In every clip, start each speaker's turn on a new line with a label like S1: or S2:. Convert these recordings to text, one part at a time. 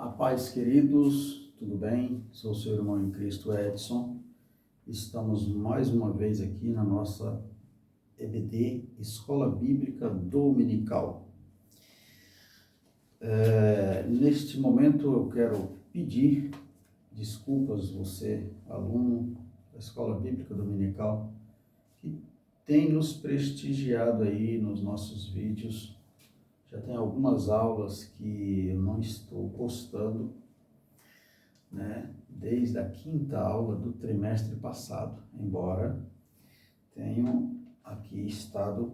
S1: A paz, queridos, tudo bem? Sou seu irmão em Cristo, Edson. Estamos mais uma vez aqui na nossa EBD, Escola Bíblica Dominical. Neste momento eu quero pedir desculpas, você, aluno da Escola Bíblica Dominical, que tem nos prestigiado aí nos nossos vídeos. Já tem algumas aulas que eu não estou postando, né? Desde a 5ª aula do trimestre passado, embora tenham aqui estado,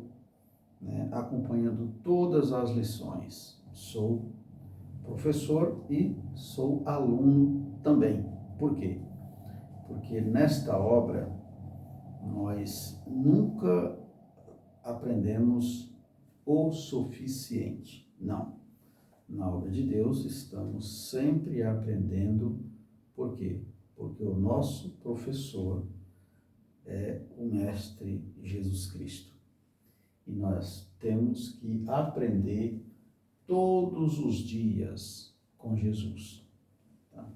S1: né, acompanhando todas as lições. Sou professor e sou aluno também. Por quê? Porque nesta obra nós nunca aprendemos o suficiente. Não. Na obra de Deus estamos sempre aprendendo. Por quê? Porque o nosso professor é o Mestre Jesus Cristo. E nós temos que aprender todos os dias com Jesus. Tá?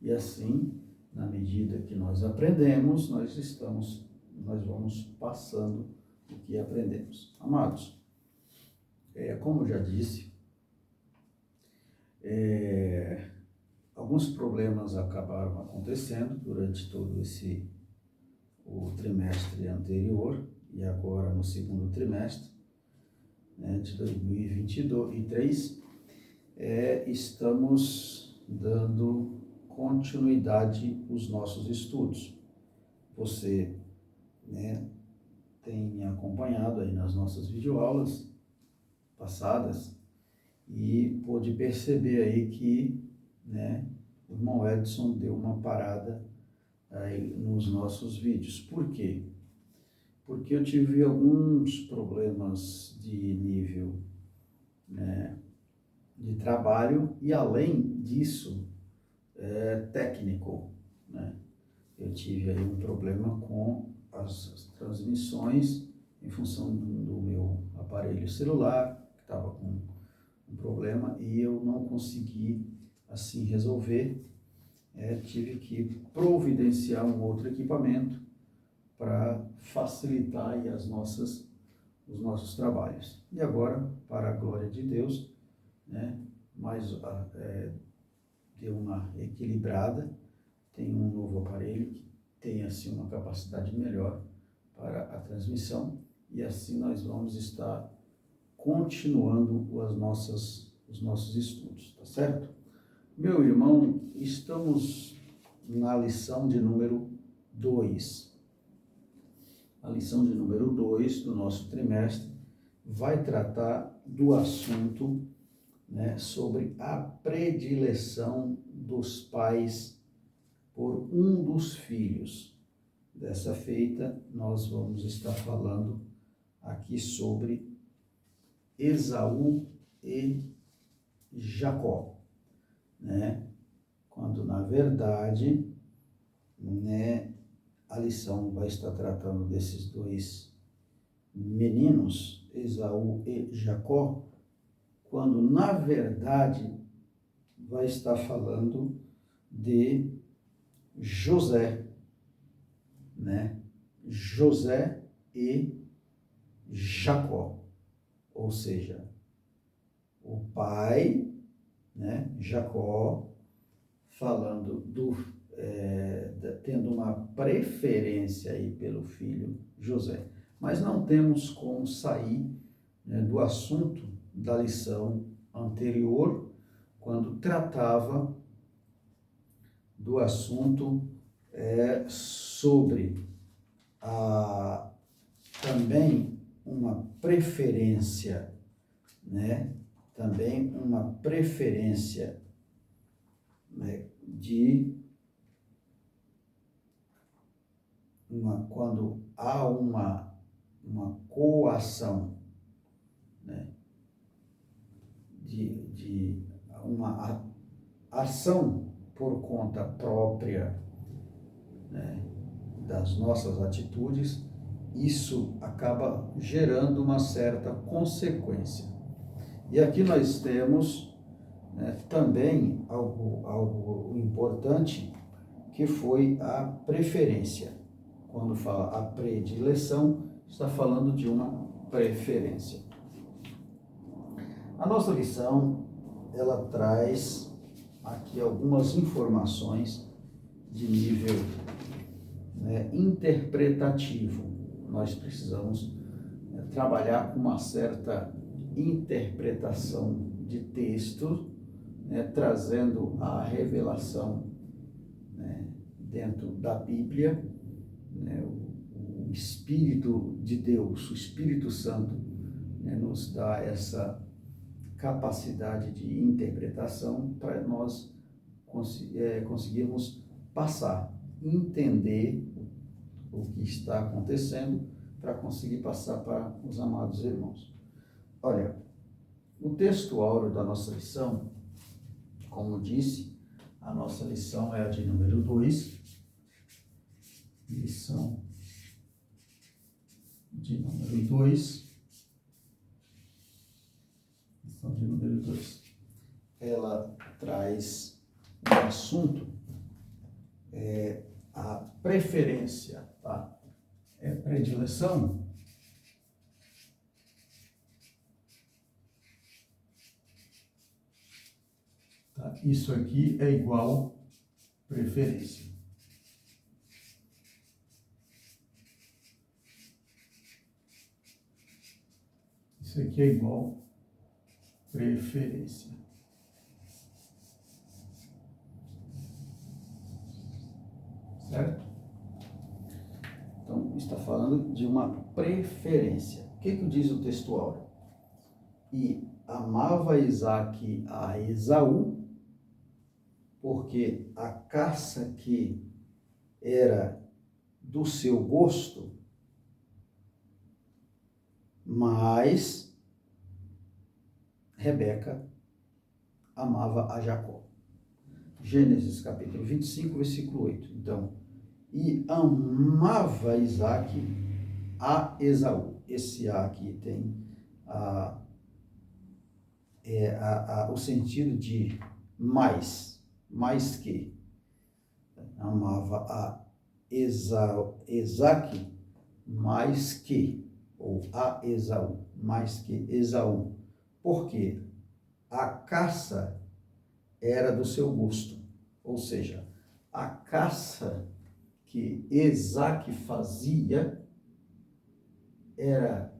S1: E assim, na medida que nós aprendemos, nós vamos passando o que aprendemos. Amados, como eu já disse, alguns problemas acabaram acontecendo durante todo o trimestre anterior e agora no segundo trimestre, né, de 2023, estamos dando continuidade aos nossos estudos. Você, né, tem me acompanhado aí nas nossas videoaulas passadas e pôde perceber aí que, né, o irmão Edson deu uma parada aí nos nossos vídeos. Por quê? Porque eu tive alguns problemas de nível, né, de trabalho e, além disso, técnico, né? Eu tive aí um problema com as transmissões em função do meu aparelho celular, que estava com um problema e eu não consegui assim resolver. Tive que providenciar um outro equipamento para facilitar aí os nossos trabalhos. E agora, para a glória de Deus, né, deu uma equilibrada, tem um novo aparelho que tem assim uma capacidade melhor para a transmissão e assim nós vamos estar continuando os nossos estudos, tá certo? Meu irmão, estamos na lição de número 2. A lição de número 2 do nosso trimestre vai tratar do assunto, né, sobre a predileção dos pais por um dos filhos. Dessa feita, nós vamos estar falando aqui sobre Esaú e Jacó, né? Quando, na verdade, né, a lição vai estar tratando desses dois meninos, Esaú e Jacó, quando, na verdade, vai estar falando de José, né? José e Jacó, ou seja, o pai, né, Jacó, falando tendo uma preferência aí pelo filho José. Mas não temos como sair, né, do assunto da lição anterior, quando tratava do assunto sobre também uma preferência, né? Também uma preferência, né, quando há uma coação, né, de uma ação por conta própria, né, das nossas atitudes, isso acaba gerando uma certa consequência. E aqui nós temos né, também algo importante, que foi a preferência. Quando fala a predileção, está falando de uma preferência. A nossa lição, ela traz aqui algumas informações de nível, né, interpretativo. Nós precisamos, né, trabalhar com uma certa interpretação de texto, né, trazendo a revelação, né, dentro da Bíblia, né, o Espírito de Deus, o Espírito Santo, né, nos dá essa capacidade de interpretação para nós conseguirmos passar, entender o que está acontecendo, para conseguir passar para os amados irmãos. Olha, o texto áureo da nossa lição, como disse, a nossa lição é a de número 2, lição de número 2, lição de número 2. Ela traz um assunto, a preferência, tá? Predileção. Tá? Isso aqui é igual preferência. Isso aqui é igual preferência. Certo? Então, está falando de uma preferência. O que diz o texto áureo? E amava Isaque a Esaú, porque a caça que era do seu gosto, mas Rebeca amava a Jacó. Gênesis capítulo 25, versículo 8. Então, e amava Isaque a Esaú. Esse A aqui tem o sentido de mais que. Amava a Isaque mais que, ou a Esaú, mais que Esaú. Por quê? A caça era do seu gosto, ou seja, a caça que Isaque fazia era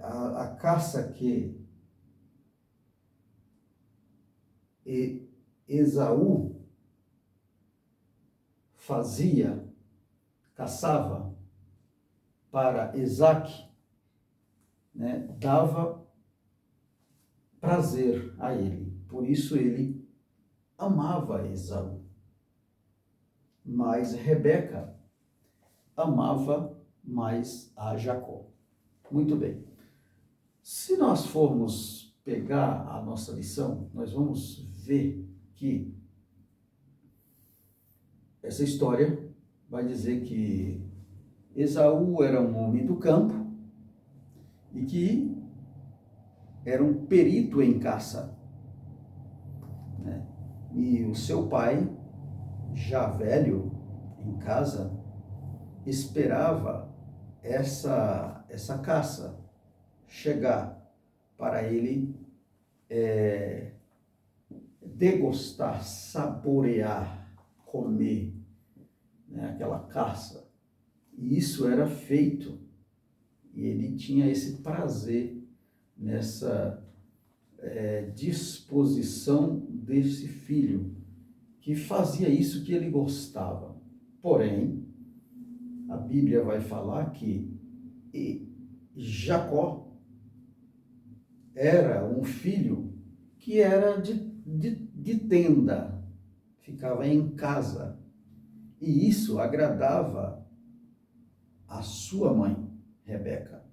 S1: a caça que Esaú caçava para Isaque, né, dava prazer a ele. Por isso ele amava Esaú. Mas Rebeca amava mais a Jacó. Muito bem. Se nós formos pegar a nossa lição, nós vamos ver que essa história vai dizer que Esaú era um homem do campo e que era um perito em caça, né? E o seu pai, já velho em casa, esperava essa caça chegar para ele degustar, saborear, comer, né, aquela caça. E isso era feito, e ele tinha esse prazer nessa disposição desse filho, que fazia isso que ele gostava. Porém, a Bíblia vai falar que Jacó era um filho que era de tenda, ficava em casa, e isso agradava a sua mãe, Rebeca.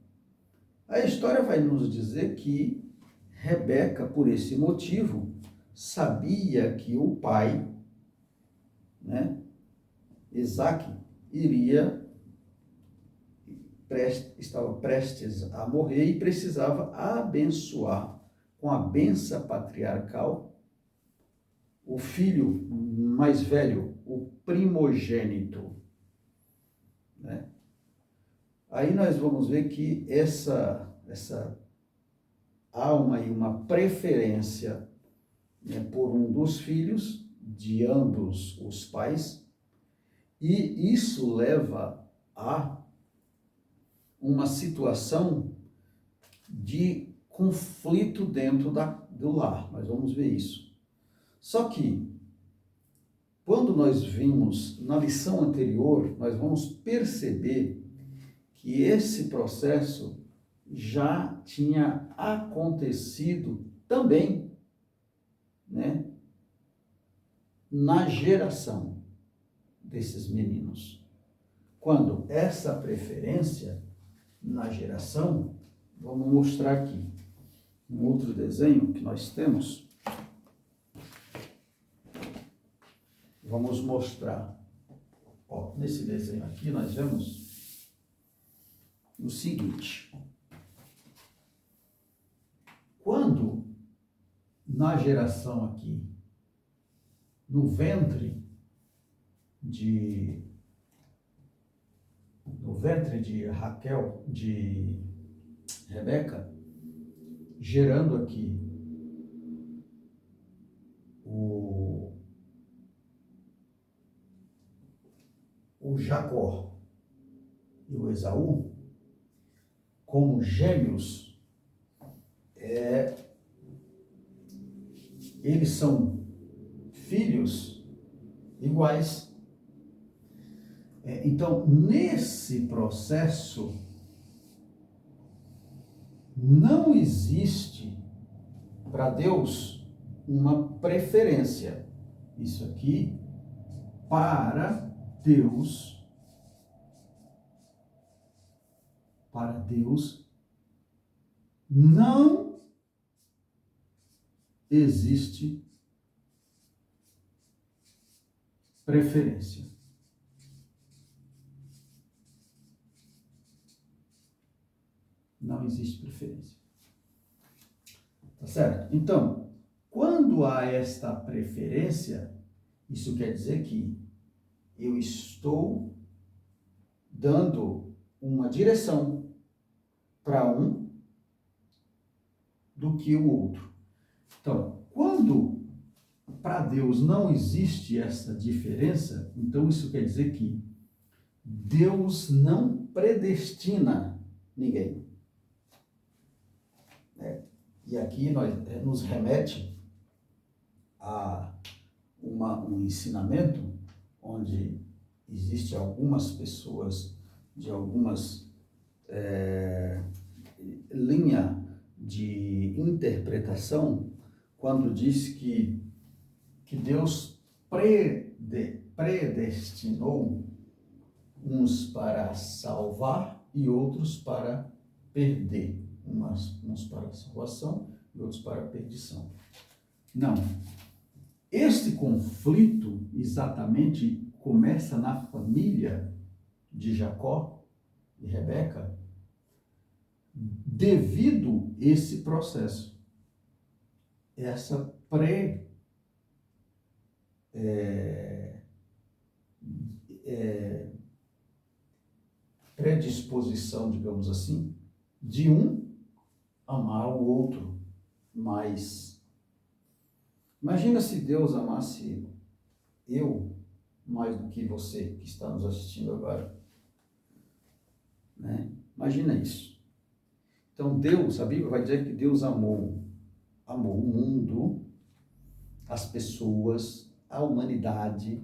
S1: A história vai nos dizer que Rebeca, por esse motivo, sabia que o pai, né, Isaque, estava prestes a morrer e precisava abençoar com a bênção patriarcal, o filho mais velho, o primogênito, né? Aí nós vamos ver que há uma preferência, né, por um dos filhos de ambos os pais, e isso leva a uma situação de conflito dentro do lar. Nós vamos ver isso. Só que, quando nós vimos na lição anterior, nós vamos perceber que esse processo já tinha acontecido também, né, na geração desses meninos. Quando essa preferência na geração, vamos mostrar aqui um outro desenho que nós temos. Vamos mostrar, ó, nesse desenho aqui nós vemos o seguinte: quando na geração aqui, no ventre de Raquel, de Rebeca, gerando aqui o Jacó e o Esaú, como gêmeos, eles são filhos iguais. Então, nesse processo, não existe para Deus uma preferência. Isso aqui, para Deus, não existe preferência. Não existe preferência. Tá certo? Então, quando há esta preferência, isso quer dizer que eu estou dando uma direção para um do que o outro. Então, quando para Deus não existe essa diferença, então isso quer dizer que Deus não predestina ninguém. E aqui nos remete a um ensinamento onde existe algumas pessoas de algumas linha de interpretação, quando diz que Deus predestinou uns para salvar e outros para perder. Uns para salvação e outros para perdição. Não. Este conflito exatamente começa na família de Jacó e Rebeca devido a esse processo. Essa predisposição, digamos assim, de um amar o outro mais. Imagina se Deus amasse eu mais do que você que está nos assistindo agora, né? Imagina isso. Então Deus, a Bíblia vai dizer que Deus amou o mundo, as pessoas, a humanidade,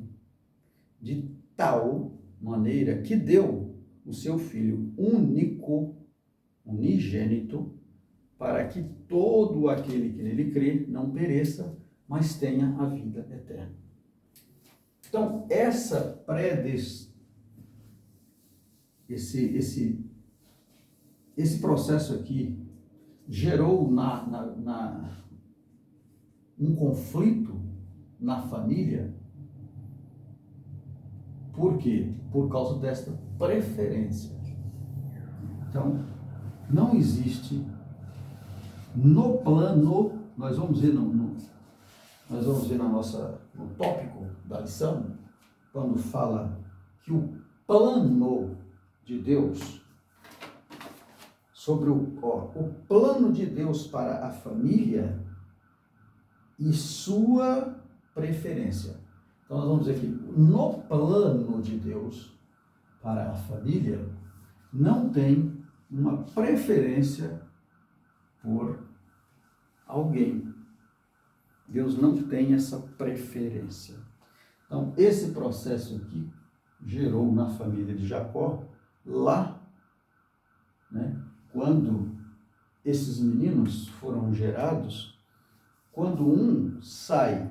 S1: de tal maneira que deu o seu Filho unigênito, para que todo aquele que nele crê não pereça, mas tenha a vida eterna. Então, esse processo aqui gerou um conflito na família. Por quê? Por causa desta preferência. Então, não existe No plano, nós vamos ver nós vamos ver no tópico da lição, quando fala que o plano de Deus, sobre o plano de Deus para a família e sua preferência. Então nós vamos dizer que no plano de Deus para a família não tem uma preferência por alguém. Deus não tem essa preferência. Então, esse processo aqui gerou na família de Jacó, lá, né, quando esses meninos foram gerados, quando um sai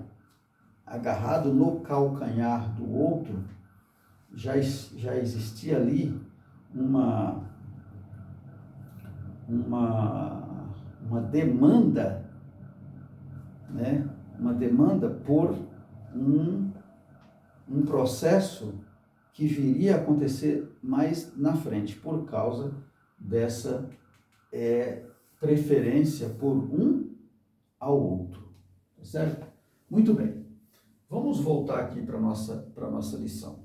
S1: agarrado no calcanhar do outro, já existia ali uma demanda, né? Uma demanda por um processo que viria a acontecer mais na frente, por causa dessa preferência por um ao outro. Tá certo? Muito bem. Vamos voltar aqui para a nossa lição.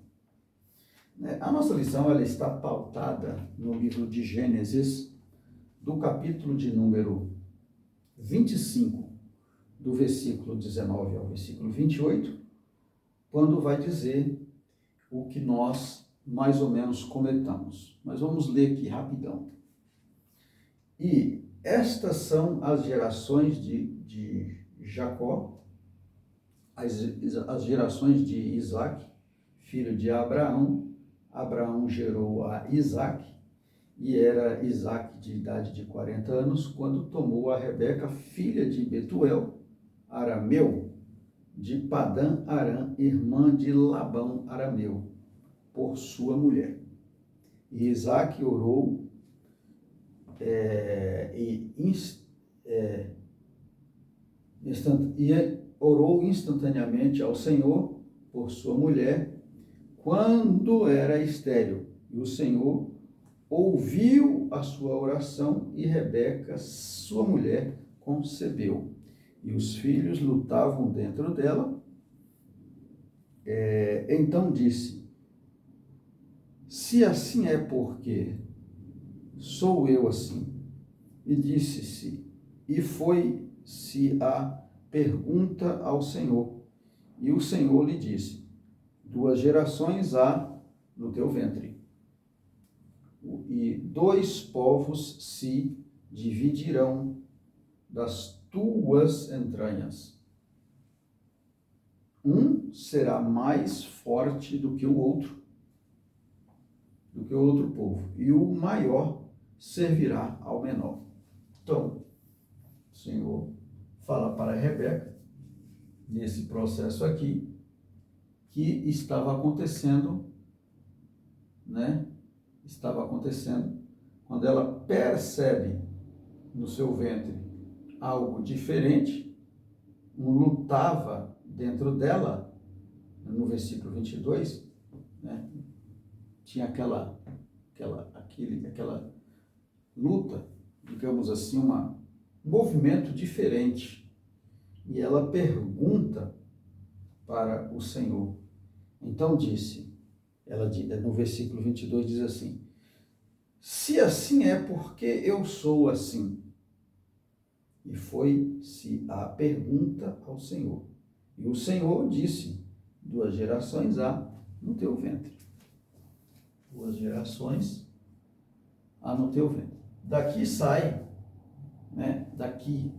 S1: A nossa lição ela está pautada no livro de Gênesis, do capítulo de número 25, do versículo 19 ao versículo 28, quando vai dizer o que nós mais ou menos comentamos. Mas vamos ler aqui rapidão. E estas são as gerações de Jacó, as gerações de Isaac, filho de Abraão. Abraão gerou a Isaac, e era Isaac de idade de 40 anos, quando tomou a Rebeca, filha de Betuel, arameu, de Padã Arã, irmã de Labão, arameu, por sua mulher. E Isaac orou orou instantaneamente ao Senhor por sua mulher, quando era estéril, e o Senhor ouviu a sua oração, e Rebeca, sua mulher, concebeu. E os filhos lutavam dentro dela. Então disse: se assim é, porque sou eu assim. E disse-se, e foi-se a pergunta ao Senhor. E o Senhor lhe disse: 2 gerações há no teu ventre, e 2 povos se dividirão das tuas entranhas. Um será mais forte do que o outro povo, e o maior servirá ao menor. Então, o Senhor fala para Rebeca, nesse processo aqui, que estava acontecendo, né? Estava acontecendo quando ela percebe no seu ventre algo diferente, lutava dentro dela, no versículo 22, né? Tinha aquela luta, digamos assim, um movimento diferente. E ela pergunta para o Senhor. Então ela no versículo 22 diz assim: se assim é, porque eu sou assim. E foi-se a pergunta ao Senhor. E o Senhor disse: 2 gerações há no teu ventre. 2 gerações há no teu ventre. Daqui sai, né? Daqui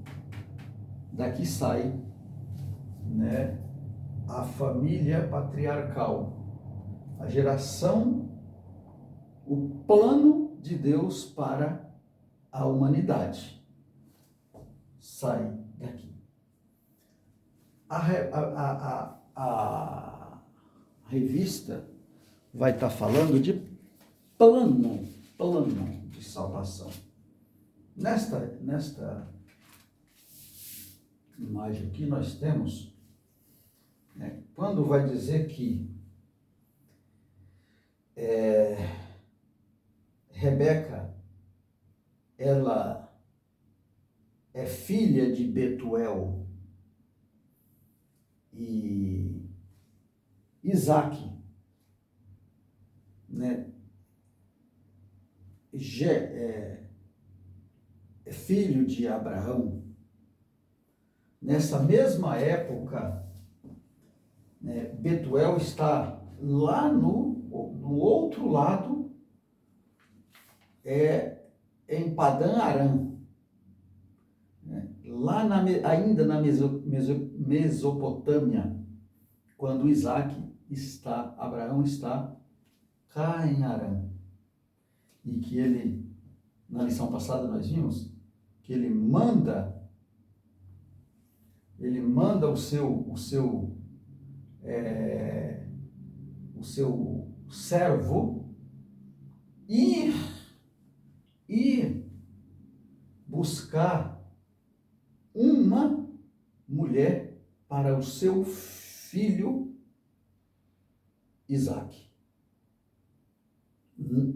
S1: sai, né? A família patriarcal, a geração, o plano de Deus para a humanidade. Sai daqui. A revista vai estar falando de plano de salvação. Nesta imagem aqui nós temos, né, quando vai dizer que Rebeca, ela é filha de Betuel e Isaque, né? É filho de Abraão. Nessa mesma época, né, Betuel está lá no outro lado, em Padã Arã, né, lá ainda na Mesopotâmia, quando Abraão está cá em Arã. E que ele, na lição passada nós vimos, que ele manda o seu servo ir buscar uma mulher para o seu filho Isaque,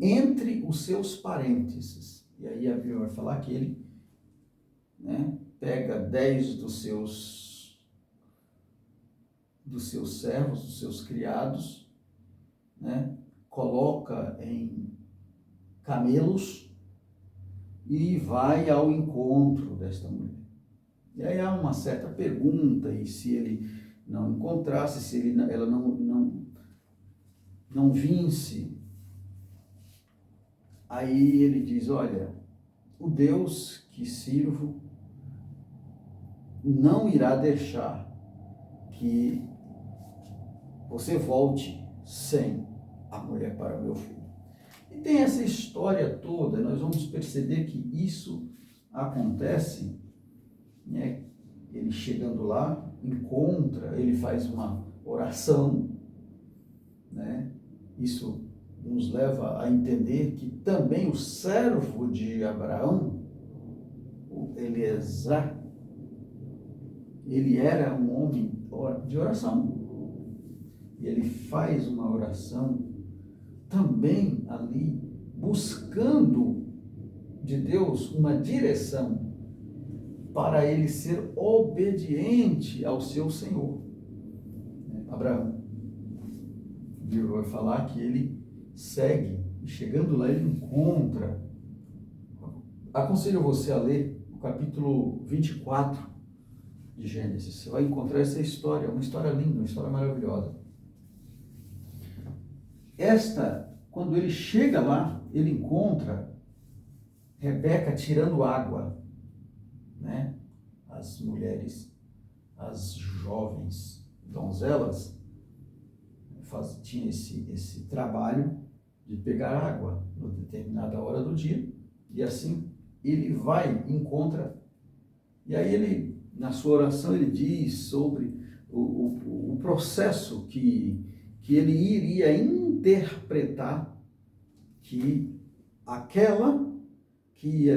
S1: entre os seus parênteses. E aí a Bíblia vai falar que ele, né, pega 10 dos seus servos, dos seus criados, né, coloca em camelos e vai ao encontro desta mulher. E aí há uma certa pergunta, e se ele não encontrasse, se ela não vinsse, aí ele diz, olha, o Deus que sirvo não irá deixar que você volte sem a mulher para meu filho. E tem essa história toda, nós vamos perceber que isso acontece, né? Ele chegando lá, encontra, ele faz uma oração, né? Isso nos leva a entender que também o servo de Abraão, o Eliezer, ele era um homem de oração. E ele faz uma oração também ali, buscando de Deus uma direção para ele ser obediente ao seu Senhor. Abraão. A Bíblia vai falar que ele segue, e chegando lá ele encontra. Aconselho você a ler o capítulo 24 de Gênesis. Você vai encontrar essa história, uma história linda, uma história maravilhosa. Quando ele chega lá, ele encontra Rebeca tirando água, né? As mulheres, as jovens donzelas, tinham esse trabalho de pegar água em determinada hora do dia, e assim ele vai, encontra, e aí ele, na sua oração, ele diz sobre o processo que ele iria interpretar, que aquela que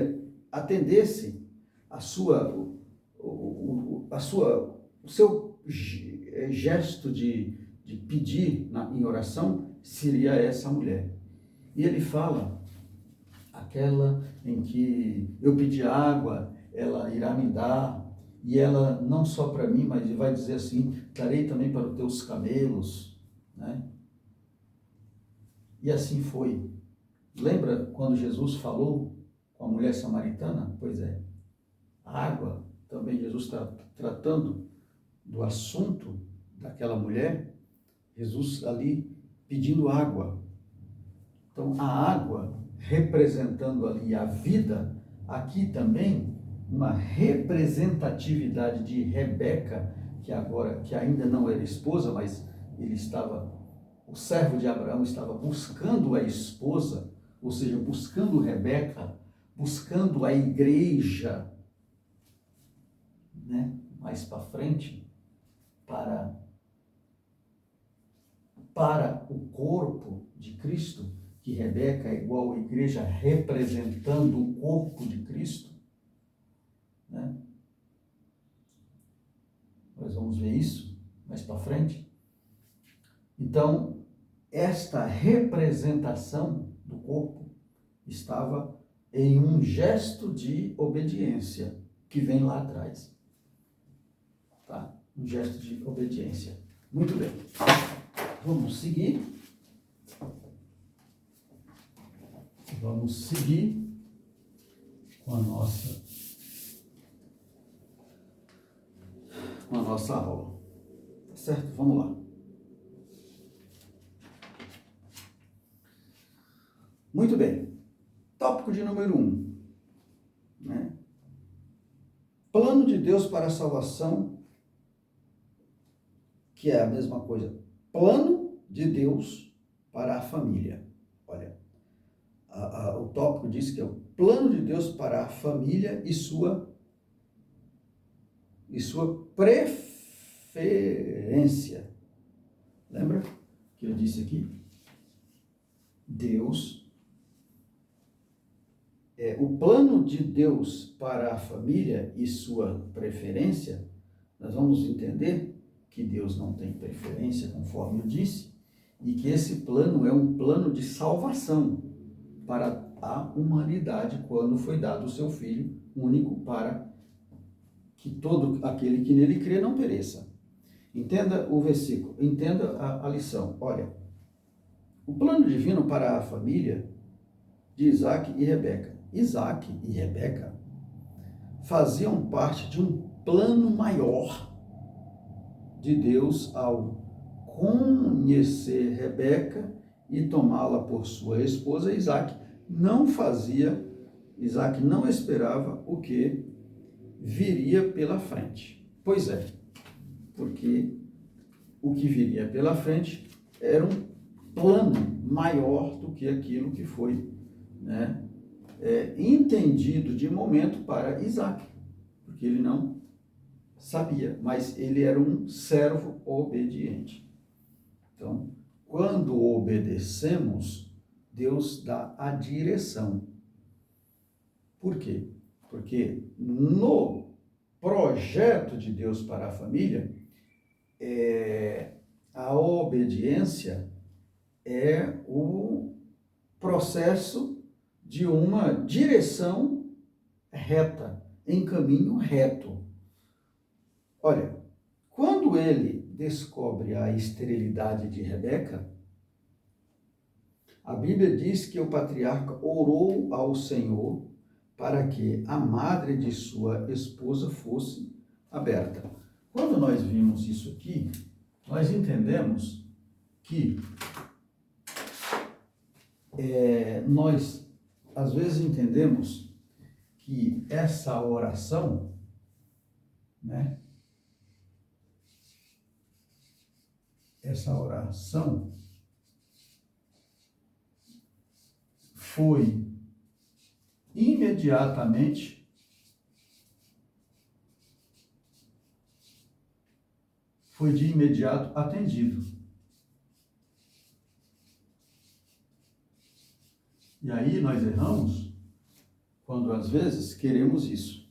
S1: atendesse o seu gesto de pedir em oração seria essa mulher. E ele fala, aquela em que eu pedi água, ela irá me dar, e ela não só para mim, mas vai dizer assim, darei também para os teus camelos, né? E assim foi. Lembra quando Jesus falou com a mulher samaritana? Pois é, a água, também Jesus está tratando do assunto daquela mulher, Jesus ali pedindo água. Então a água representando ali a vida, aqui também uma representatividade de Rebeca, que ainda não era esposa, mas o servo de Abraão estava buscando a esposa, ou seja, buscando Rebeca, buscando a igreja, né, mais para frente, para o corpo de Cristo, que Rebeca é igual à igreja representando o corpo de Cristo, né? Nós vamos ver isso mais para frente. Então, esta representação do corpo estava em um gesto de obediência. que vem lá atrás. Tá? Um gesto de obediência. Muito bem. Vamos seguir. Vamos seguir com a nossa aula. Tá certo? Vamos lá. Muito bem. Tópico de número 1. Né? Plano de Deus para a salvação, que é a mesma coisa. Plano de Deus para a família. Olha, o tópico diz que é o plano de Deus para a família e sua preferência. Lembra que eu disse aqui? O plano de Deus para a família e sua preferência, nós vamos entender que Deus não tem preferência, conforme eu disse, e que esse plano é um plano de salvação para a humanidade, quando foi dado o seu Filho único para que todo aquele que nele crê não pereça. Entenda o versículo, entenda a lição. Olha, o plano divino para a família de Isaac e Rebeca. Isaac e Rebeca faziam parte de um plano maior de Deus ao conhecer Rebeca e tomá-la por sua esposa. Isaac não esperava o que viria pela frente. Pois é, porque o que viria pela frente era um plano maior do que aquilo que foi, né, entendido de momento para Isaac, porque ele não sabia, mas ele era um servo obediente. Então, quando obedecemos, Deus dá a direção. Por quê? Porque no projeto de Deus para a família, a obediência é o processo de uma direção reta, em caminho reto. Olha, quando ele descobre a esterilidade de Rebeca, a Bíblia diz que o patriarca orou ao Senhor para que a madre de sua esposa fosse aberta. Quando nós vimos isso aqui, nós entendemos que nós, às vezes, entendemos que essa oração, né? Essa oração foi imediatamente de imediato atendido. E aí nós erramos quando às vezes queremos isso.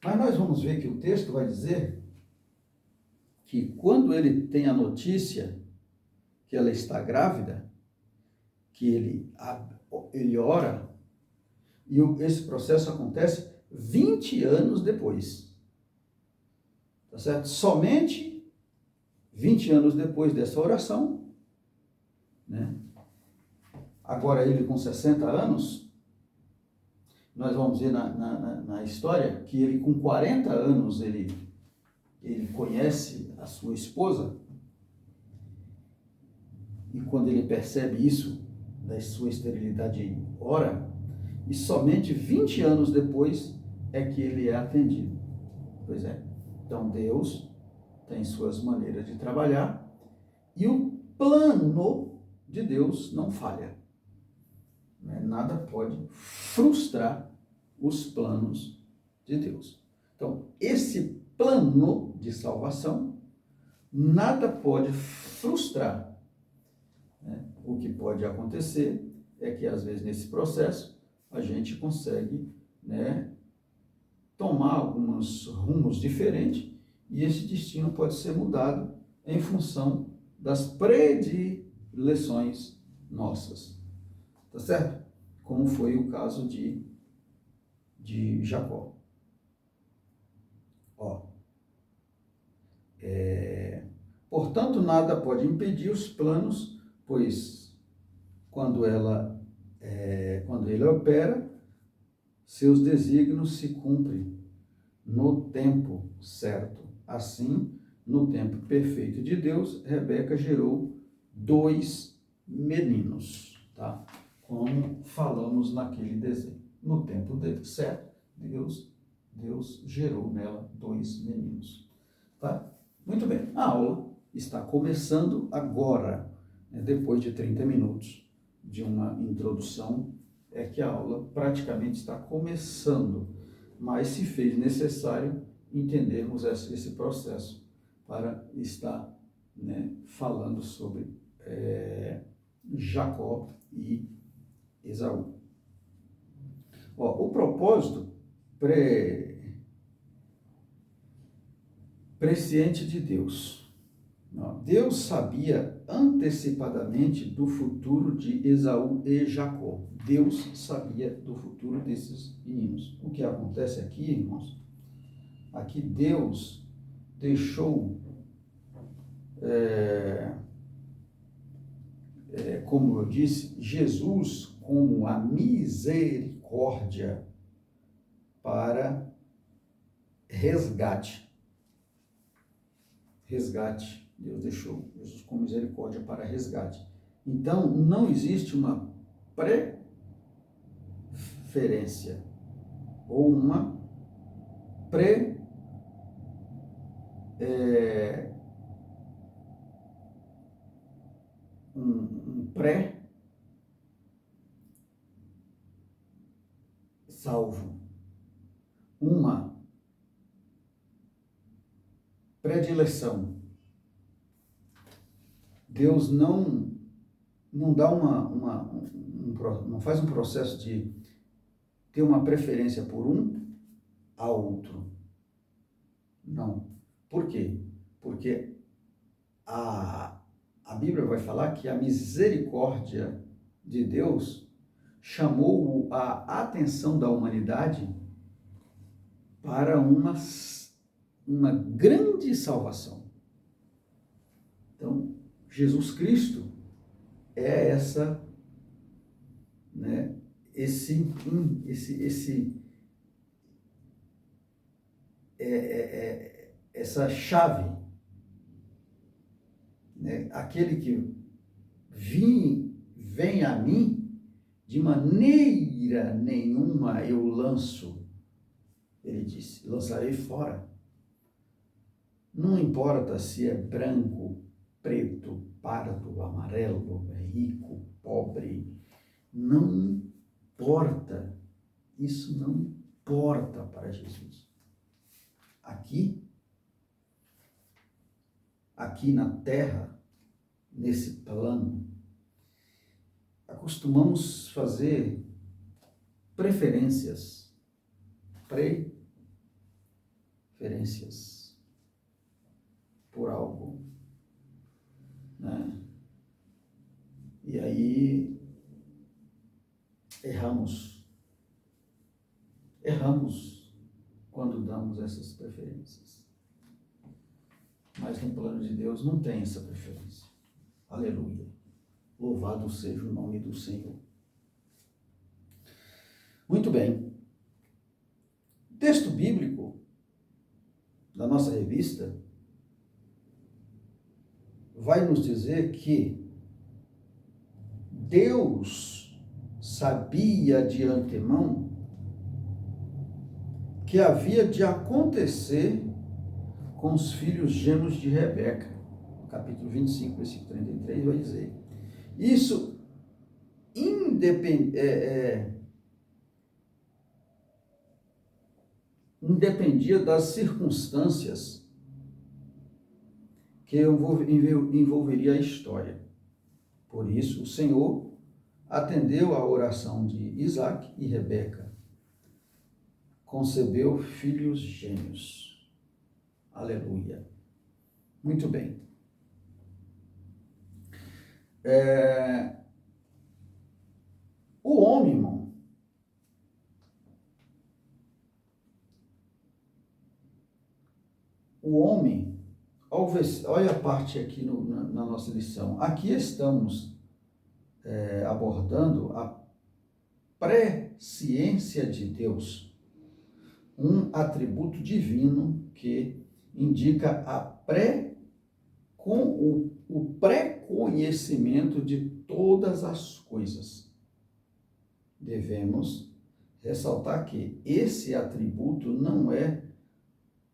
S1: Mas nós vamos ver que o texto vai dizer que quando ele tem a notícia que ela está grávida, que ele ora, e esse processo acontece 20 anos depois. Tá certo? Somente 20 anos depois dessa oração, né? Agora ele com 60 anos, nós vamos ver na história que ele com 40 anos, ele conhece a sua esposa, e quando ele percebe isso, da sua esterilidade, ora, e somente 20 anos depois é que ele é atendido. Pois é. Então Deus tem suas maneiras de trabalhar e o plano de Deus não falha. Nada pode frustrar os planos de Deus. Então, esse plano de salvação, nada pode frustrar. O que pode acontecer é que, às vezes, nesse processo, a gente consegue, tomar alguns rumos diferentes e esse destino pode ser mudado em função das predileções nossas. Tá certo? Como foi o caso de Jacó. Portanto, nada pode impedir os planos, pois quando ele opera, seus desígnios se cumprem no tempo certo. Assim, no tempo perfeito de Deus, Rebeca gerou 2 meninos, tá? Como falamos naquele desenho. No tempo certo, Deus gerou nela 2 meninos, tá? Muito bem, a aula está começando agora, né? Depois de 30 minutos de uma introdução, é que a aula praticamente está começando, mas se fez necessário entendermos esse processo para estar, né, falando sobre Jacó e Esaú. O propósito presciente de Deus. Deus sabia antecipadamente do futuro de Esaú e Jacó. Deus sabia do futuro desses meninos. O que acontece aqui, irmãos? Aqui Deus deixou, como eu disse, Jesus como a misericórdia para resgate. Resgate. Deus deixou Jesus com misericórdia para resgate. Então, não existe uma preferência ou uma um pré-salvo, uma predileção. Deus não dá não faz um processo de ter uma preferência por um a outro. Não. Por quê? Porque a Bíblia vai falar que a misericórdia de Deus chamou a atenção da humanidade para uma grande salvação. Então, Jesus Cristo é essa chave, né? Aquele que vem a mim, de maneira nenhuma eu lanço, ele disse, lançarei fora. Não importa se é branco, preto, pardo, amarelo, rico, pobre, não importa. Isso não importa para Jesus. Aqui na terra, nesse plano, acostumamos fazer preferências por algo, né? E aí erramos quando damos essas preferências. Mas no plano de Deus não tem essa preferência. Aleluia. Louvado seja o nome do Senhor. Muito bem. Texto bíblico da nossa revista vai nos dizer que Deus sabia de antemão que havia de acontecer com os filhos gêmeos de Rebeca. Capítulo 25, versículo 33, vai dizer. Isso independia das circunstâncias que envolveria a história. Por isso, o Senhor atendeu à oração de Isaac e Rebeca. Concebeu filhos gêmeos. Aleluia. Muito bem. O homem, irmão, Olha a parte aqui na nossa lição. Aqui estamos abordando a presciência de Deus, um atributo divino que indica o pré-conhecimento de todas as coisas. Devemos ressaltar que esse atributo não é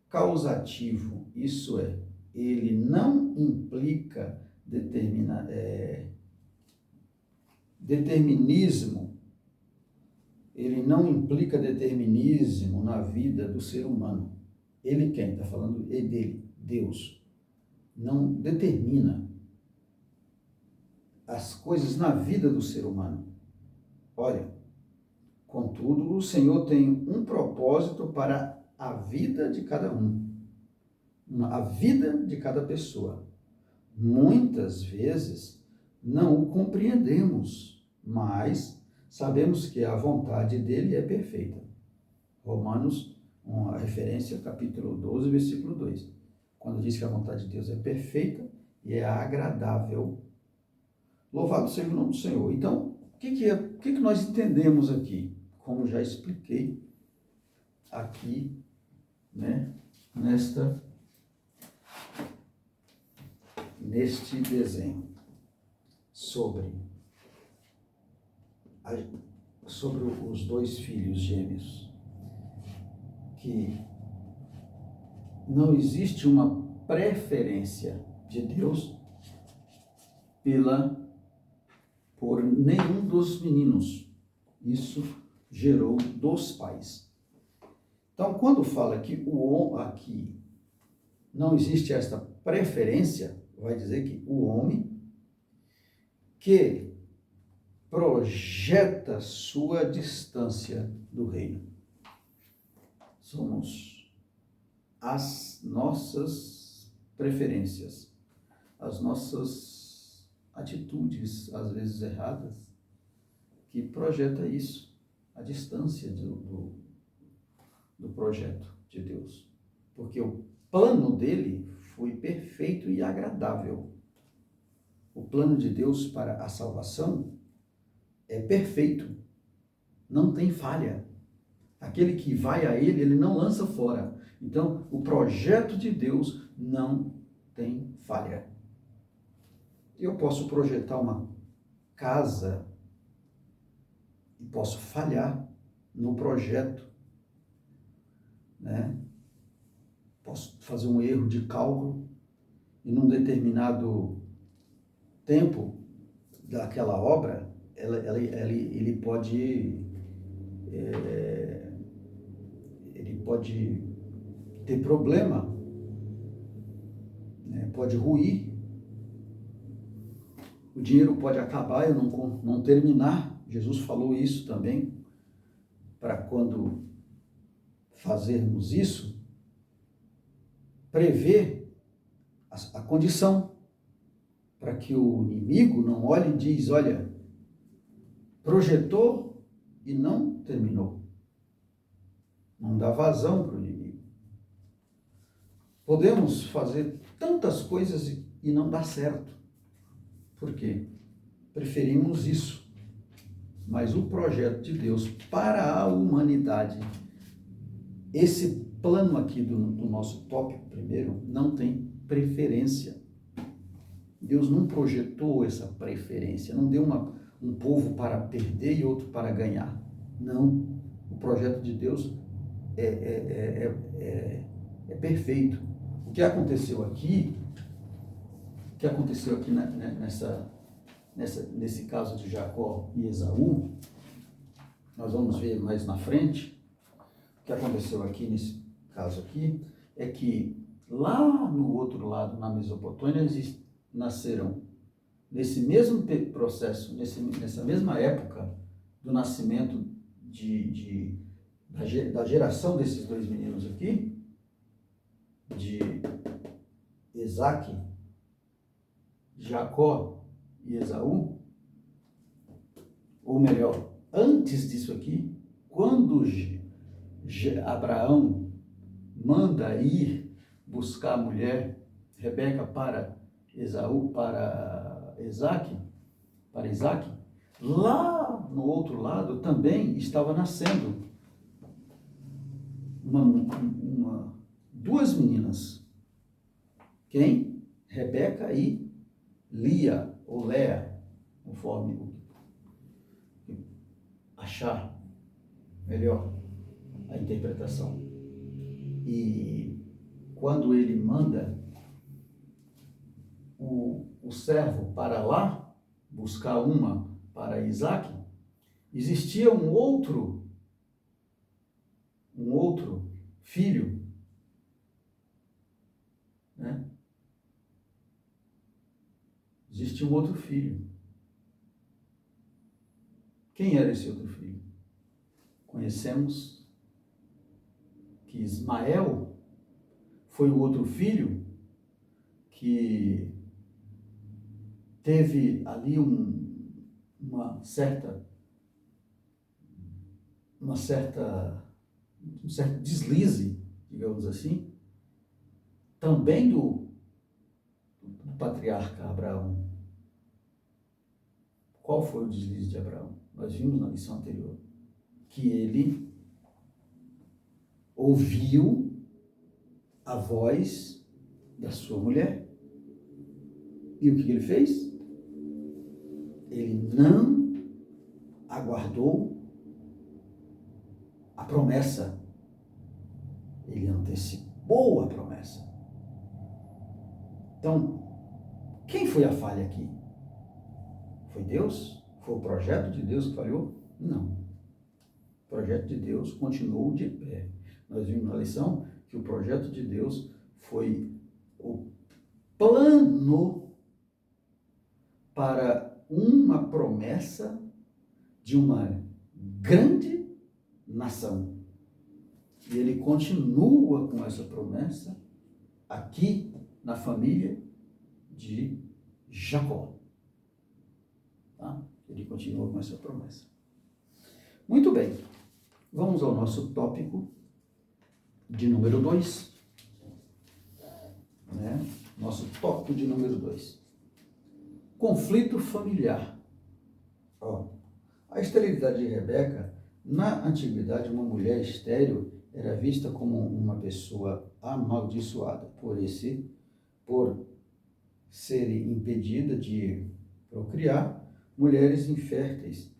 S1: causativo, isso é, ele não implica determinismo, ele não implica determinismo na vida do ser humano. Ele quem? Está falando dele, Deus. Não determina as coisas na vida do ser humano. Olha, contudo, o Senhor tem um propósito para a vida de cada um, a vida de cada pessoa. Muitas vezes não o compreendemos, mas sabemos que a vontade dele é perfeita. Romanos, uma referência, capítulo 12, versículo 2. Quando diz que a vontade de Deus é perfeita e é agradável. Louvado seja o nome do Senhor. Então, o que nós entendemos aqui? Como já expliquei aqui, né, neste desenho, sobre os dois filhos gêmeos, que não existe uma preferência de Deus por nenhum dos meninos. Isso gerou dos pais. Então, quando fala que aqui não existe esta preferência, vai dizer que o homem que projeta sua distância do reino. Somos as nossas preferências, as nossas atitudes, às vezes erradas, que projeta isso, a distância do projeto de Deus. Porque o plano dele foi perfeito e agradável. O plano de Deus para a salvação é perfeito, não tem falha. Aquele que vai a ele, ele não lança fora. Então, o projeto de Deus não tem falha. Eu posso projetar uma casa e posso falhar no projeto, né? Posso fazer um erro de cálculo e num determinado tempo daquela obra, ele pode ter problema, né? Pode ruir, o dinheiro pode acabar, eu não terminar. Jesus falou isso também, para quando fazermos isso, prever a condição, para que o inimigo não olhe e diz, olha, projetou e não terminou. Não dá vazão para o inimigo. Podemos fazer tantas coisas e não dá certo. Por quê? Preferimos isso. Mas o projeto de Deus para a humanidade, esse plano aqui do nosso tópico primeiro, não tem preferência. Deus não projetou essa preferência, não deu um povo para perder e outro para ganhar. Não. O projeto de Deus é perfeito. O que aconteceu aqui nesse caso de Jacó e Esaú, nós vamos ver mais na frente. O que aconteceu aqui nesse caso aqui é que lá no outro lado, na Mesopotâmia, nasceram nesse mesmo processo, nessa mesma época do nascimento da geração desses dois meninos aqui, de Isaac, Jacó e Esaú, ou melhor, antes disso aqui, quando Abraão manda ir buscar a mulher Rebeca para Esaú, para Isaac, lá no outro lado também estava nascendo duas meninas. Quem? Rebeca e Lia, ou Léa, conforme achar melhor a interpretação. E quando ele manda o servo para lá buscar uma para Isaac, existia um outro filho, né? Existia um outro filho. Quem era esse outro filho? Conhecemos que Ismael foi o outro filho que teve ali um certo deslize, digamos assim, também do patriarca Abraão. Qual foi o deslize de Abraão? Nós vimos na lição anterior que ele ouviu a voz da sua mulher. E o que ele fez? Ele não aguardou a promessa. Ele antecipou a promessa. Então, quem foi a falha aqui? Foi Deus? Foi o projeto de Deus que falhou? Não. O projeto de Deus continuou de pé. Nós vimos na lição que o projeto de Deus foi o plano para uma promessa de uma grande nação. E ele continua com essa promessa aqui na família de Jacó. Tá? Ele continua com essa promessa. Muito bem. Vamos ao nosso tópico de número 2. Nosso tópico de número 2. Conflito familiar. A esterilidade de Rebeca, na antiguidade, uma mulher estéril era vista como uma pessoa amaldiçoada por ser impedida de procriar. Mulheres inférteis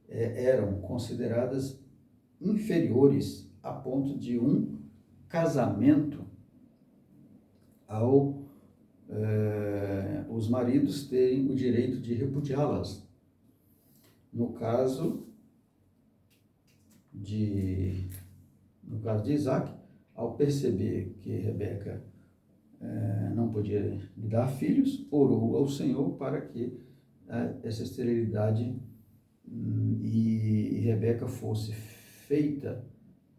S1: eram consideradas inferiores a ponto de um casamento ao os maridos terem o direito de repudiá-las. No caso de Isaac, ao perceber que Rebeca não podia lhe dar filhos, orou ao Senhor para que essa esterilidade e Rebeca fosse feita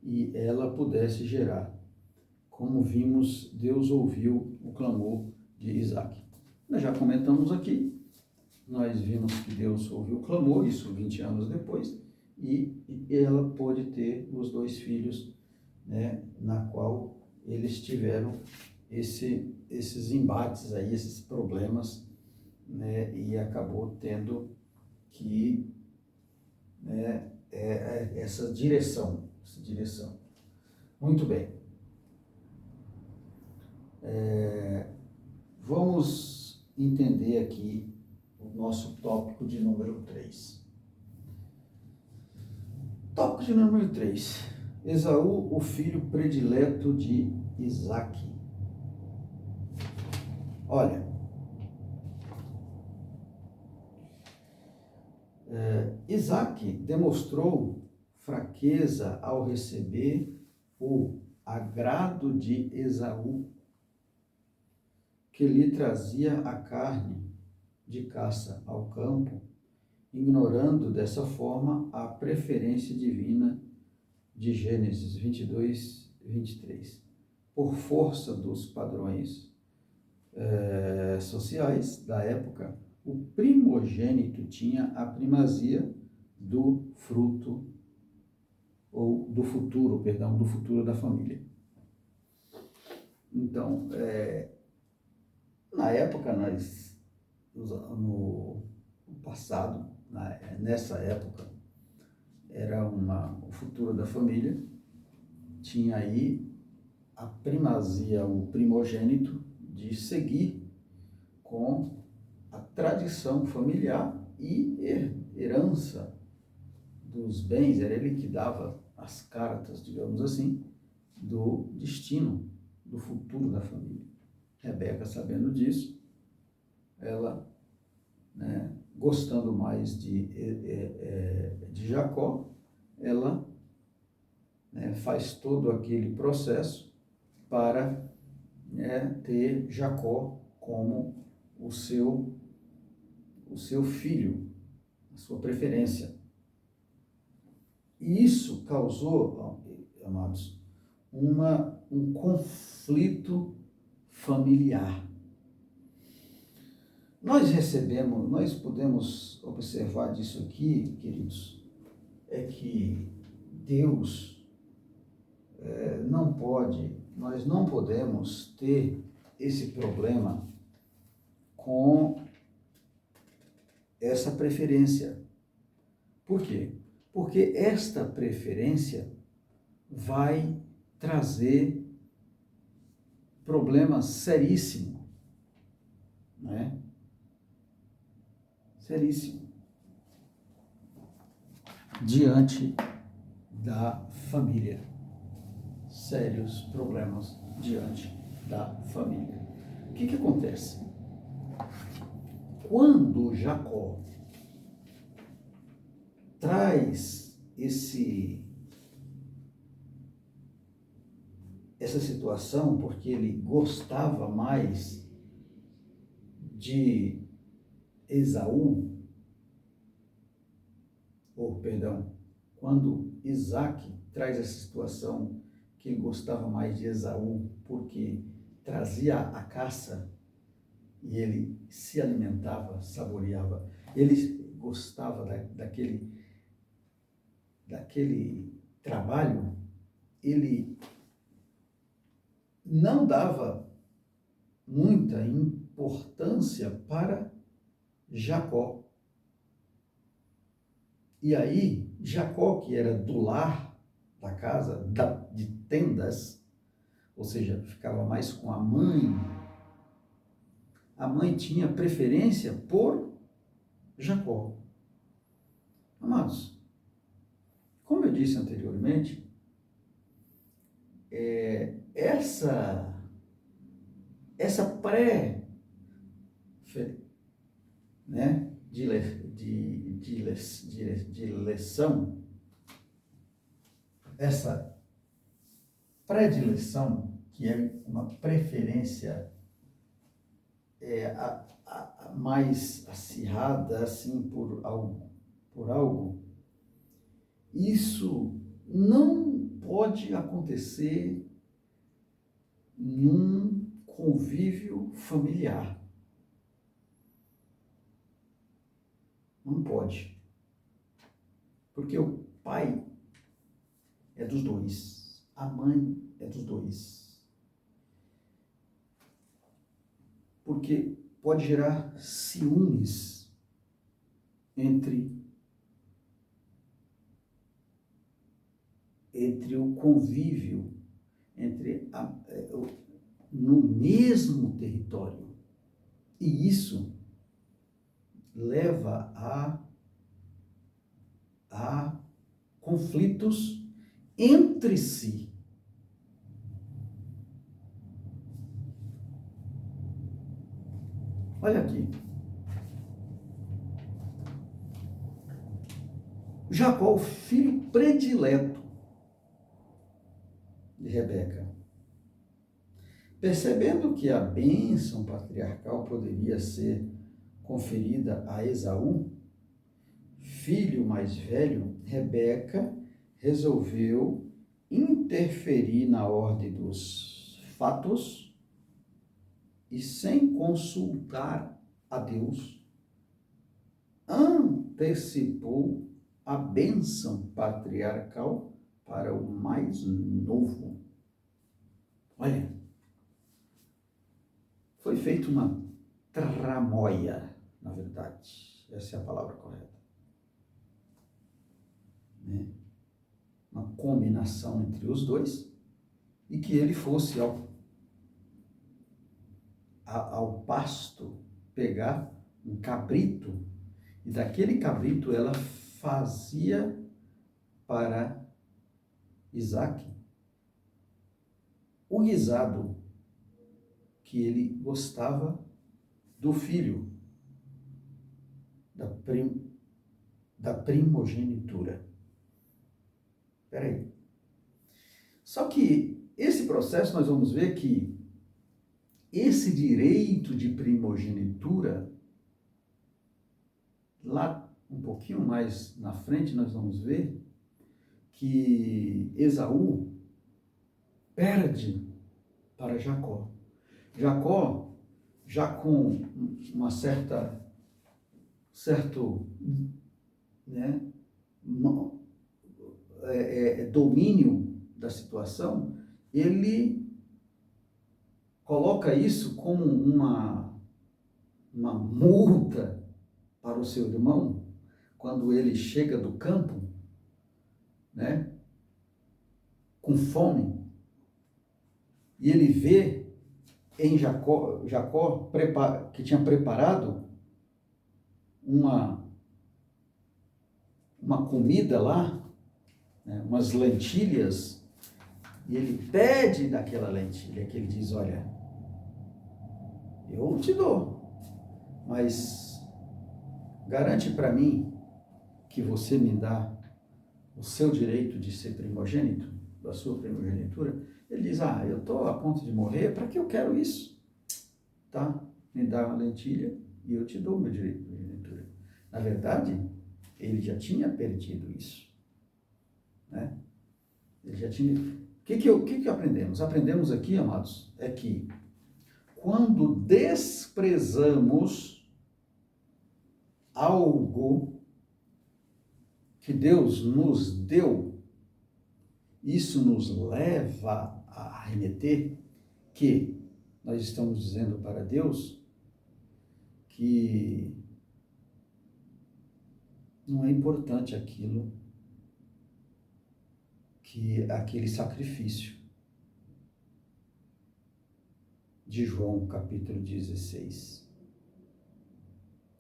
S1: e ela pudesse gerar. Como vimos, Deus ouviu o clamor de Isaac. Nós já comentamos aqui, nós vimos que Deus ouviu o clamor, isso 20 anos depois, e ela pôde ter os 2 filhos, na qual eles tiveram esses embates aí, esses problemas, e acabou tendo que essa direção. Muito bem. Vamos entender aqui o nosso tópico de número 3. Tópico de número 3. Esaú, o filho predileto de Isaque. Olha, Isaque demonstrou fraqueza ao receber o agrado de Esaú, que lhe trazia a carne de caça ao campo, ignorando dessa forma a preferência divina de Gênesis 22, 23. Por força dos padrões sociais da época, o primogênito tinha a primazia do fruto, ou do futuro da família. Então, Na época, no passado, nessa época, era o futuro da família, tinha aí a primazia, o primogênito, de seguir com a tradição familiar e herança dos bens. Era ele que dava as cartas, digamos assim, do destino, do futuro da família. Rebeca, sabendo disso, ela, né, gostando mais de Jacó, ela, né, faz todo aquele processo para, né, ter Jacó como o seu filho, a sua preferência. E isso causou, amados, um conflito familiar. Nós podemos observar disso aqui, queridos, é que Deus nós não podemos ter esse problema com essa preferência. Por quê? Porque esta preferência vai trazer problemas seríssimos, né? Seríssimo, diante da família. Sérios problemas diante da família. O que acontece? Quando Jacó traz essa situação, porque ele gostava mais de Esaú, quando Isaac traz essa situação que ele gostava mais de Esaú, porque trazia a caça e ele se alimentava, saboreava, ele gostava daquele trabalho, ele não dava muita importância para Jacó. E aí, Jacó, que era do lar, da casa, de tendas, ou seja, ficava mais com a mãe tinha preferência por Jacó. Amados, como eu disse anteriormente, essa né, dileção, essa predileção, que é uma preferência a mais acirrada assim por algo, isso não pode acontecer num convívio familiar. Não pode. Porque o pai é dos dois, a mãe é dos dois. Porque pode gerar ciúmes entre o convívio, no mesmo território. E isso leva a conflitos entre si. Olha aqui. Jacó, o filho predileto de Rebeca, percebendo que a bênção patriarcal poderia ser conferida a Esaú, filho mais velho, Rebeca resolveu interferir na ordem dos fatos e, sem consultar a Deus, antecipou a bênção patriarcal para o mais novo. Olha, foi feito uma tramóia, na verdade. Essa é a palavra correta. Né? Uma combinação entre os dois, e que ele fosse ao pasto pegar um cabrito, e daquele cabrito ela fazia para Isaac o guisado que ele gostava do filho, da primogenitura. Espera aí. Só que esse processo nós vamos ver que esse direito de primogenitura, lá um pouquinho mais na frente nós vamos ver que Esaú perde para Jacó. Jacó, já com uma certo, né, domínio da situação, ele coloca isso como uma multa para o seu irmão, quando ele chega do campo, né, com fome, e ele vê em Jacó que tinha preparado uma comida lá, né, umas lentilhas, e ele pede daquela lentilha, que ele diz, olha, eu te dou, mas garante para mim que você me dá o seu direito de ser primogênito, da sua primogenitura. Ele diz, eu estou a ponto de morrer, para que eu quero isso? Tá? Me dá uma lentilha e eu te dou o meu direito de primogenitura. Na verdade, ele já tinha perdido isso. Né? Ele já tinha... O que aprendemos? Aprendemos aqui, amados, é que quando desprezamos algo que Deus nos deu, isso nos leva a remeter que nós estamos dizendo para Deus que não é importante aquele sacrifício de João, capítulo 16.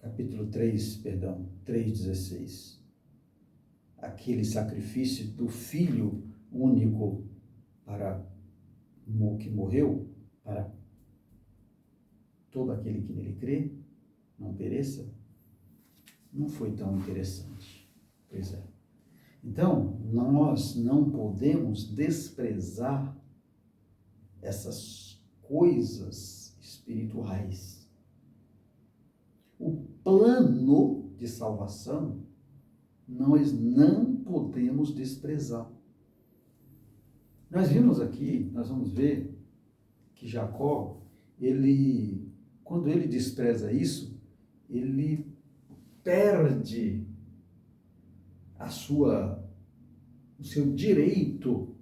S1: Capítulo 3:16. Aquele sacrifício do Filho único que morreu para todo aquele que nele crê, não pereça, não foi tão interessante. Pois é. Então, nós não podemos desprezar essas coisas espirituais. O plano de salvação nós não podemos desprezar. Nós vimos aqui, nós vamos ver que Jacó, quando ele despreza isso, ele perde o seu direito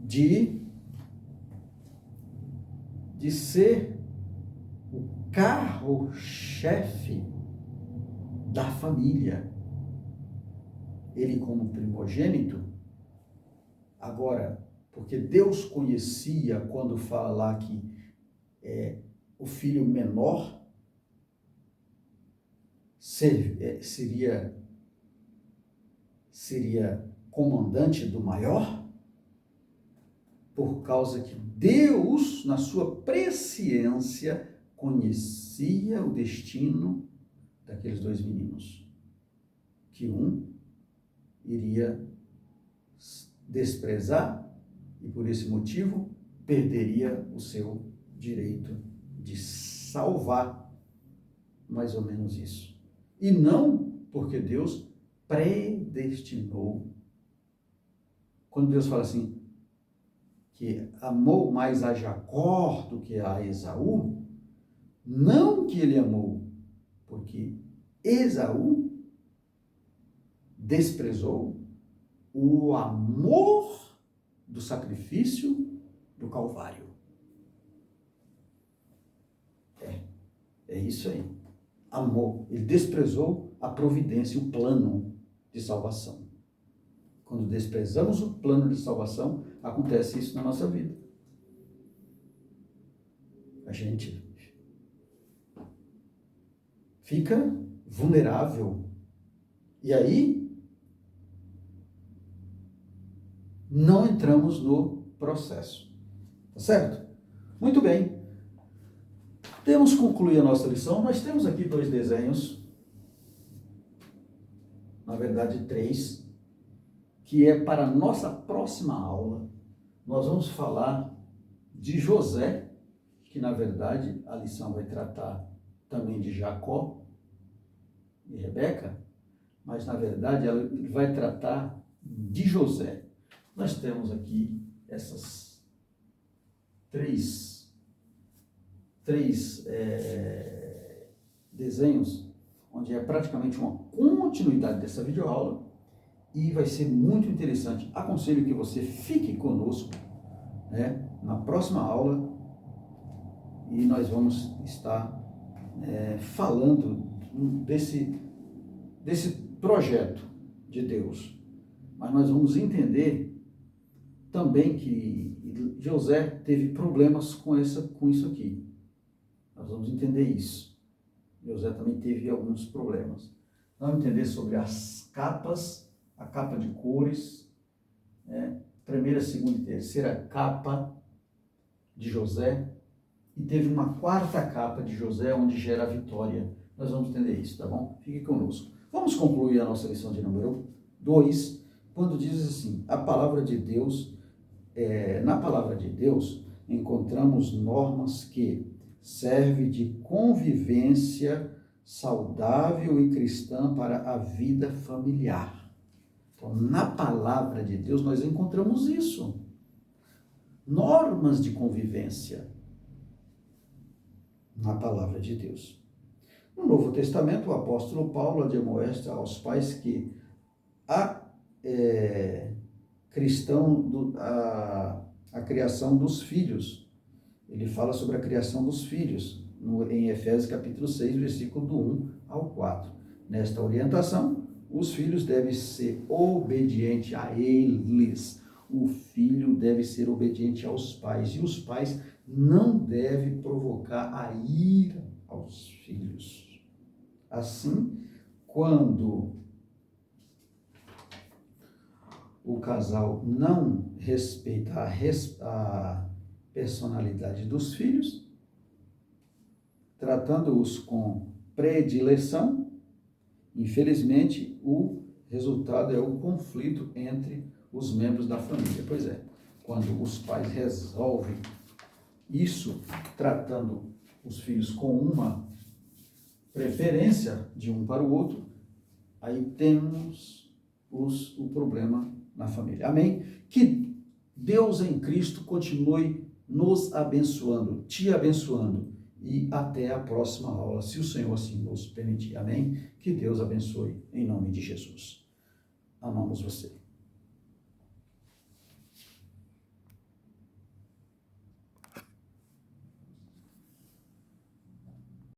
S1: de ser o carro-chefe da família. Ele como primogênito, agora, porque Deus conhecia quando fala lá que o filho menor seria comandante do maior, por causa que Deus, na sua presciência, conhecia o destino daqueles dois meninos, que um iria desprezar e por esse motivo perderia o seu direito de salvar, mais ou menos isso. E não porque Deus predestinou. Quando Deus fala assim, que amou mais a Jacó do que a Esaú, não que ele amou, porque Esaú desprezou o amor do sacrifício do Calvário. É isso aí. Amou. Ele desprezou a providência, o plano de salvação. Quando desprezamos o plano de salvação, acontece isso na nossa vida. A gente fica vulnerável. E aí, não entramos no processo. Tá certo? Muito bem. Temos concluído a nossa lição. Nós temos aqui 2 desenhos. Na verdade, 3. Que é para a nossa próxima aula. Nós vamos falar de José, que na verdade a lição vai tratar também de Jacó e Rebeca, mas na verdade ela vai tratar de José. Nós temos aqui essas três desenhos, onde é praticamente uma continuidade dessa videoaula e vai ser muito interessante. Aconselho que você fique conosco, né, na próxima aula e nós vamos estar falando desse projeto de Deus. Mas nós vamos entender também que José teve problemas com isso aqui. Nós vamos entender isso. José também teve alguns problemas. Nós vamos entender sobre as capas, a capa de cores, primeira, segunda e terceira capa de José, e teve uma 4ª capa de José, onde gera a vitória. Nós vamos entender isso, tá bom? Fique conosco. Vamos concluir a nossa lição de número 2, quando diz assim, a palavra de Deus, na palavra de Deus, encontramos normas que servem de convivência saudável e cristã para a vida familiar. Então, na palavra de Deus, nós encontramos isso. Normas de convivência na palavra de Deus. No Novo Testamento, o apóstolo Paulo admoesta aos pais que a criação dos filhos. Ele fala sobre a criação dos filhos, em Efésios capítulo 6, versículo do 1 ao 4. Nesta orientação, os filhos devem ser obedientes a eles. O filho deve ser obediente aos pais. E os pais não devem provocar a ira aos filhos. Assim, quando o casal não respeita a personalidade dos filhos, tratando-os com predileção, infelizmente, o resultado é o conflito entre os membros da família. Pois é, quando os pais resolvem isso, tratando os filhos com uma preferência de um para o outro, aí temos o problema na família. Amém? Que Deus em Cristo continue nos abençoando, te abençoando. E até a próxima aula, se o Senhor assim nos permitir. Amém? Que Deus abençoe em nome de Jesus. Amamos você.